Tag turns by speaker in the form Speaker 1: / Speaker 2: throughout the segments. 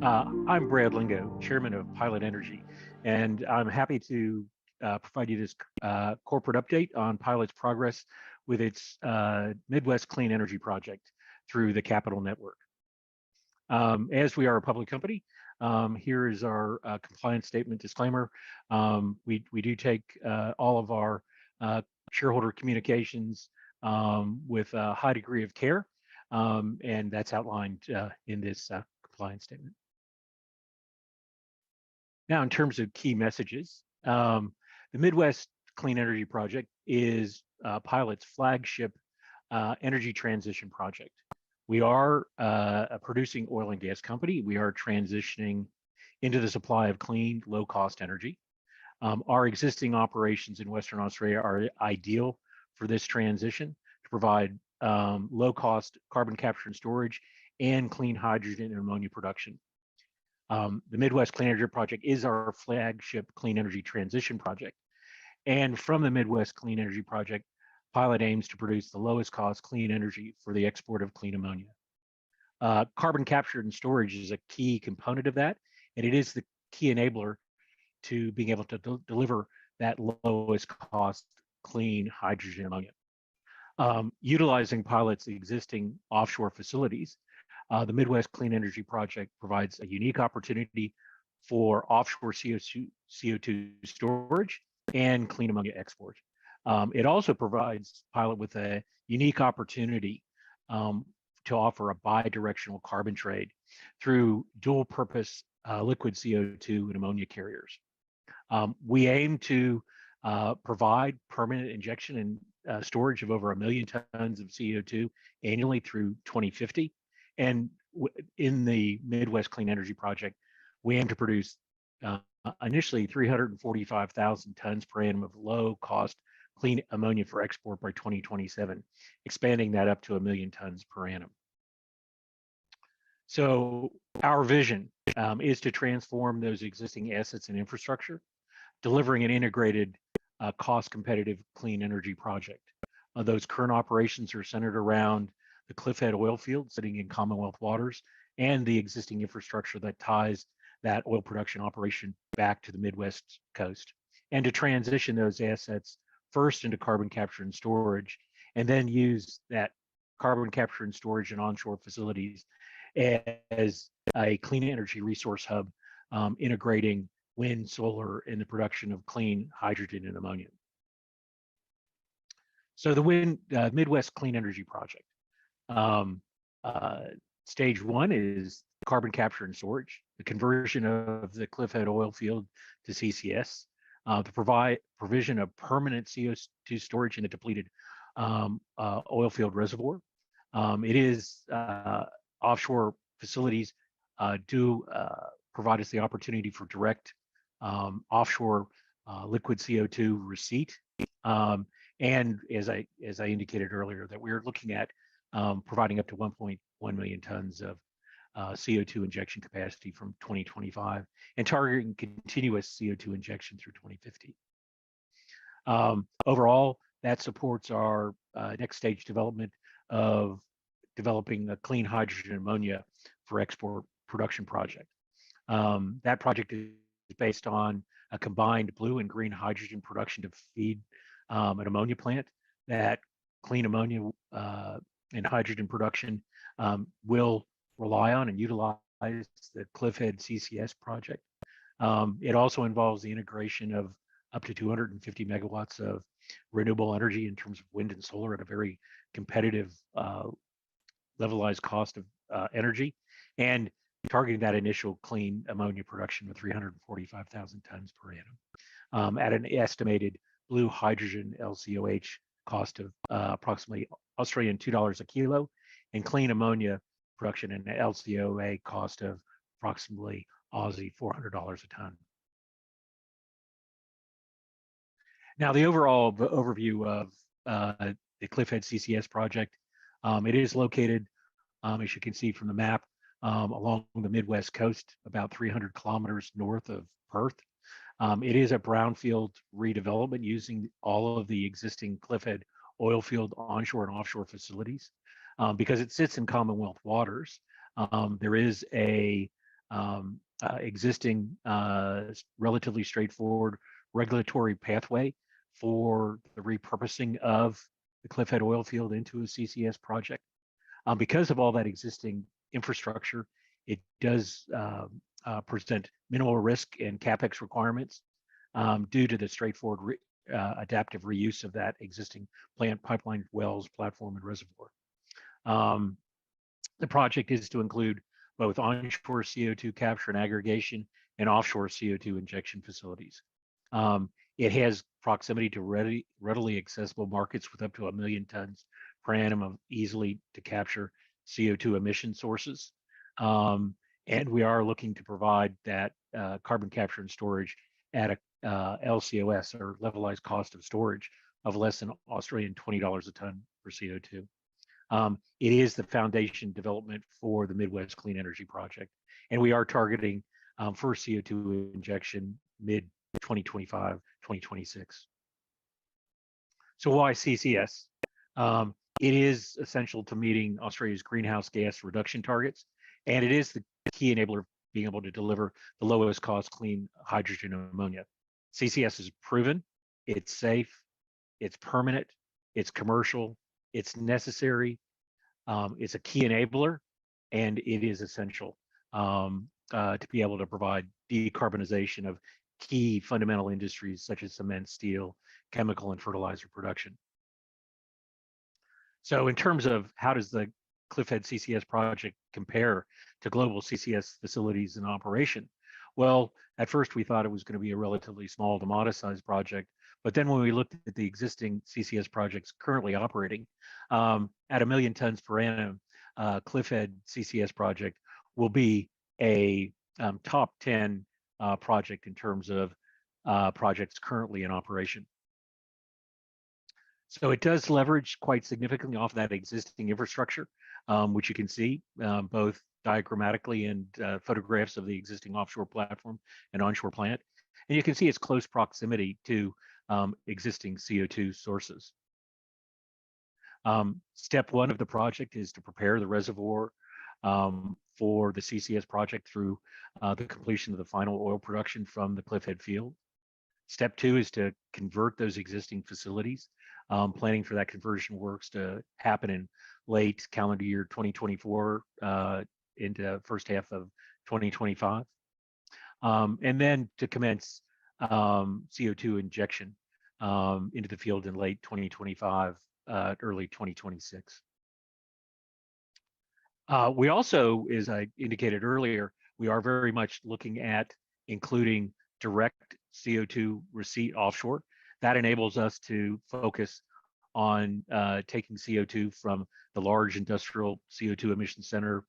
Speaker 1: I'm Brad Lingo, Chairman of Pilot Energy, and I'm happy to provide you this corporate update on Pilot's progress with its Midwest Clean Energy Project through the Capital Network. As we are a public company, here is our compliance statement disclaimer. We do take all of our shareholder communications with a high degree of care, and that's outlined in this compliance statement. Now, in terms of key messages, the Midwest Clean Energy Project is Pilot's flagship energy transition project. We are a producing oil and gas company. We are transitioning into the supply of clean, low-cost energy. Our existing operations in Western Australia are ideal for this transition to provide low-cost carbon capture and storage and clean hydrogen and ammonia production. The Midwest Clean Energy Project is our flagship clean energy transition project. And from the Midwest Clean Energy Project, Pilot aims to produce the lowest cost clean energy for the export of clean ammonia. Carbon capture and storage is a key component of that, and it is the key enabler to being able to deliver that lowest cost clean hydrogen ammonia. Utilizing Pilot's existing offshore facilities, the Midwest Clean Energy Project provides a unique opportunity for offshore CO2 storage and clean ammonia export. It also provides Pilot with a unique opportunity to offer a bi-directional carbon trade through dual-purpose liquid CO2 and ammonia carriers. We aim to provide permanent injection and storage of over 1 million tons of CO2 annually through 2050. And in the Midwest Clean Energy Project, we aim to produce initially 345,000 tons per annum of low-cost clean ammonia for export by 2027, expanding that up to 1 million tons per annum. So our vision is to transform those existing assets and infrastructure, delivering an integrated, cost-competitive clean energy project. Those current operations are centered around the Cliffhead oil field sitting in Commonwealth waters and the existing infrastructure that ties that oil production operation back to the Midwest coast, and to transition those assets first into carbon capture and storage, and then use that carbon capture and storage and onshore facilities as a clean energy resource hub, integrating wind, solar, and the production of clean hydrogen and ammonia. So the Midwest Clean Energy Project. Stage one is carbon capture and storage, the conversion of the Cliffhead oil field to CCS, the provision of permanent CO2 storage in the depleted oil field reservoir. It is offshore facilities do provide us the opportunity for direct offshore liquid CO2 receipt. And as I indicated earlier, that we're looking at providing up to 1.1 million tons of CO2 injection capacity from 2025 and targeting continuous CO2 injection through 2050. Overall, that supports our next stage development of developing a clean hydrogen ammonia for export production project. That project is based on a combined blue and green hydrogen production to feed an ammonia plant. That clean ammonia and hydrogen production will rely on and utilize the Cliffhead CCS project. It also involves the integration of up to 250 megawatts of renewable energy in terms of wind and solar at a very competitive levelized cost of energy, and targeting that initial clean ammonia production of 345,000 tons per annum at an estimated blue hydrogen LCOH cost of approximately Australian $2 a kilo, and clean ammonia production and LCOA cost of approximately Aussie $400 a ton. Now, the overall overview of the Cliffhead CCS project, it is located, as you can see from the map, along the Midwest coast, about 300 kilometers north of Perth. It is a brownfield redevelopment using all of the existing Cliffhead oil field onshore and offshore facilities. Because it sits in Commonwealth waters, there is a existing relatively straightforward regulatory pathway for the repurposing of the Cliffhead oil field into a CCS project. Because of all that existing infrastructure, it does present minimal risk and CapEx requirements due to the straightforward adaptive reuse of that existing plant, pipeline, wells, platform, and reservoir. The project is to include both onshore CO2 capture and aggregation and offshore CO2 injection facilities. It has proximity to readily accessible markets with up to 1 million tons per annum of easily to capture CO2 emission sources. And we are looking to provide that carbon capture and storage at a LCOS, or levelized cost of storage, of less than Australian $20 a ton for CO2. It is the foundation development for the Midwest Clean Energy Project, and we are targeting first CO2 injection mid-2025, 2026. So why CCS? It is essential to meeting Australia's greenhouse gas reduction targets, and it is the key enabler of being able to deliver the lowest cost clean hydrogen and ammonia. CCS is proven, it's safe, it's permanent, it's commercial, it's necessary, it's a key enabler, and it is essential to be able to provide decarbonization of key fundamental industries such as cement, steel, chemical, and fertilizer production. So in terms of how does the Cliffhead CCS project compare to global CCS facilities in operation? Well, at first we thought it was going to be a relatively small to modest sized project, but then when we looked at the existing CCS projects currently operating, at 1 million tons per annum, Cliffhead CCS project will be a top 10 project in terms of projects currently in operation. So it does leverage quite significantly off that existing infrastructure, which you can see both diagrammatically and photographs of the existing offshore platform and onshore plant. And you can see its close proximity to existing CO2 sources. Step one of the project is to prepare the reservoir for the CCS project through the completion of the final oil production from the Cliffhead field. Step two is to convert those existing facilities. Planning for that conversion works to happen in late calendar year 2024 into first half of 2025. And then to commence CO2 injection into the field in late 2025, early 2026. We also, as I indicated earlier, we are very much looking at including direct CO2 receipt offshore. That enables us to focus on taking CO2 from the large industrial CO2 emission center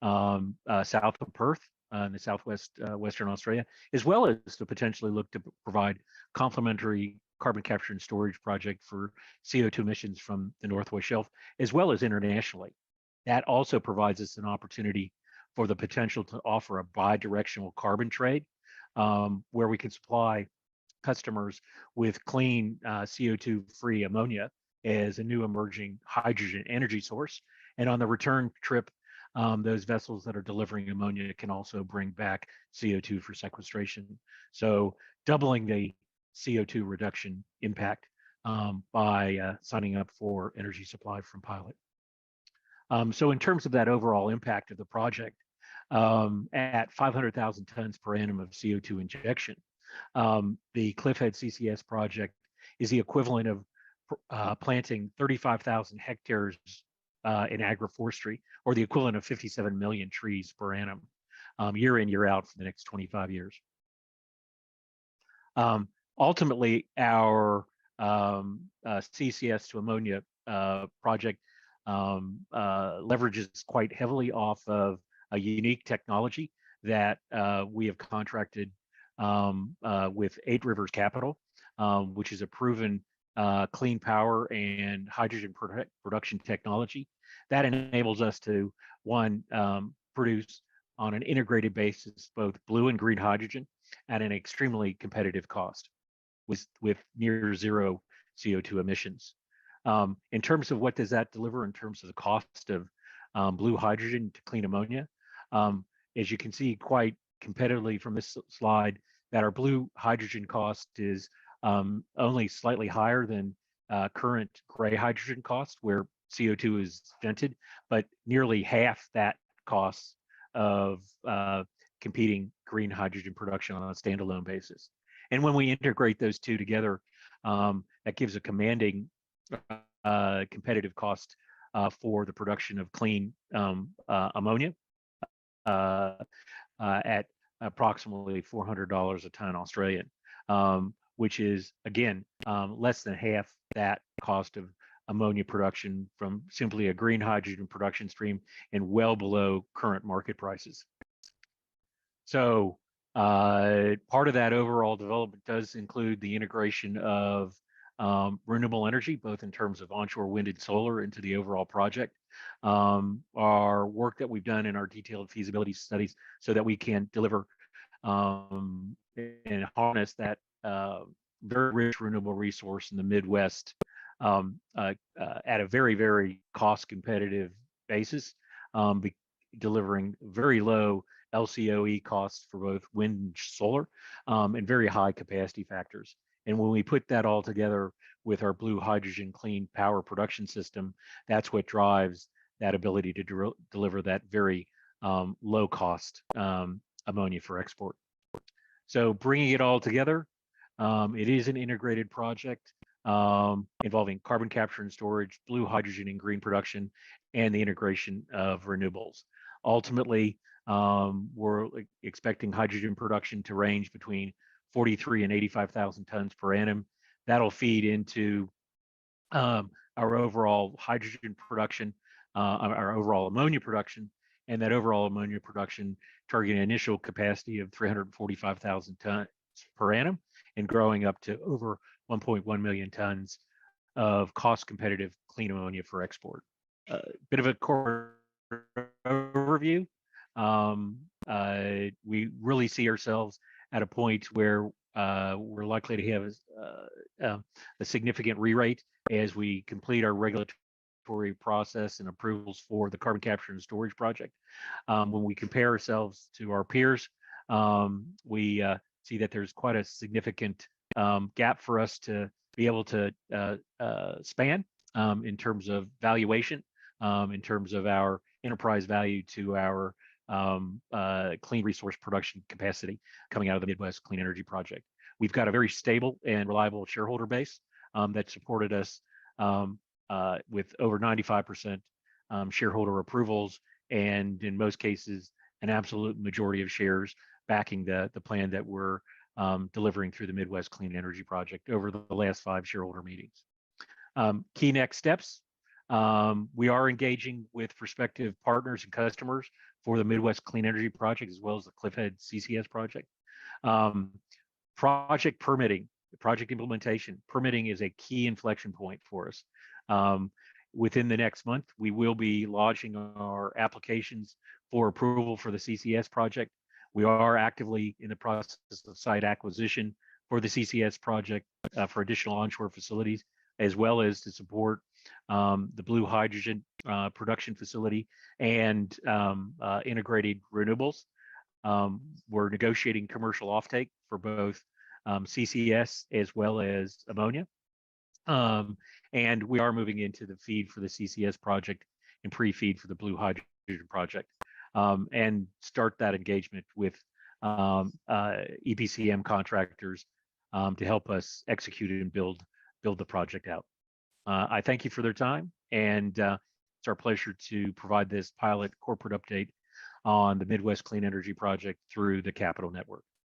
Speaker 1: south of Perth in the southwest Western Australia, as well as to potentially look to provide complementary carbon capture and storage project for CO2 emissions from the Northwest Shelf, as well as internationally. That also provides us an opportunity for the potential to offer a bi-directional carbon trade, where we can supply customers with clean CO2-free ammonia as a new emerging hydrogen energy source. And on the return trip, those vessels that are delivering ammonia can also bring back CO2 for sequestration. So doubling the CO2 reduction impact by signing up for energy supply from Pilot. So in terms of that overall impact of the project, at 500,000 tons per annum of CO2 injection, the Cliffhead CCS project is the equivalent of planting 35,000 hectares in agroforestry, or the equivalent of 57 million trees per annum, year in, year out for the next 25 years. Ultimately, our CCS to ammonia project leverages quite heavily off of a unique technology that we have contracted with 8 Rivers Capital, which is a proven clean power and hydrogen production technology that enables us to, one, produce on an integrated basis both blue and green hydrogen at an extremely competitive cost with near zero CO2 emissions. In terms of what does that deliver in terms of the cost of blue hydrogen to clean ammonia, as you can see quite competitively from this slide, that our blue hydrogen cost is only slightly higher than current gray hydrogen cost, where CO2 is vented, but nearly half that cost of competing green hydrogen production on a standalone basis. And when we integrate those two together, that gives a commanding competitive cost for the production of clean ammonia at approximately $400 a ton Australian, which is, again, less than half that cost of ammonia production from simply a green hydrogen production stream and well below current market prices. So part of that overall development does include the integration of renewable energy, both in terms of onshore wind and solar, into the overall project. Our work that we've done in our detailed feasibility studies so that we can deliver and harness that very rich renewable resource in the Midwest at a very, very cost competitive basis, delivering very low LCOE costs for both wind and solar, and very high capacity factors. And when we put that all together with our blue hydrogen clean power production system, that's what drives that ability to deliver that very low cost ammonia for export. So bringing it all together, it is an integrated project involving carbon capture and storage, blue hydrogen and green production, and the integration of renewables. Ultimately, we're expecting hydrogen production to range between 43 and 85,000 tons per annum. That'll feed into our overall hydrogen production, our overall ammonia production, and that overall ammonia production targeting an initial capacity of 345,000 tons per annum and growing up to over 1.1 million tons of cost competitive clean ammonia for export. Bit of a core overview. We really see ourselves at a point where we're likely to have a significant re-rate as we complete our regulatory process and approvals for the carbon capture and storage project. When we compare ourselves to our peers, we see that there's quite a significant gap for us to be able to span in terms of valuation, in terms of our enterprise value to our clean resource production capacity coming out of the Midwest Clean Energy Project. We've got a very stable and reliable shareholder base that supported us with over 95% shareholder approvals, and in most cases, an absolute majority of shares backing the plan that we're delivering through the Midwest Clean Energy Project over the last 5 shareholder meetings. Key next steps. We are engaging with prospective partners and customers for the Midwest Clean Energy Project, as well as the Cliffhead CCS project. Project permitting, project implementation. Permitting is a key inflection point for us. Within the next month, we will be launching our applications for approval for the CCS project. We are actively in the process of site acquisition for the CCS project for additional onshore facilities, as well as to support the blue hydrogen production facility and integrated renewables. We're negotiating commercial offtake for both CCS as well as ammonia. And we are moving into the feed for the CCS project and pre-feed for the blue hydrogen project, and start that engagement with EPCM contractors to help us execute and build the project out. I thank you for their time, and it's our pleasure to provide this pilot corporate update on the Midwest Clean Energy Project through the Capital Network.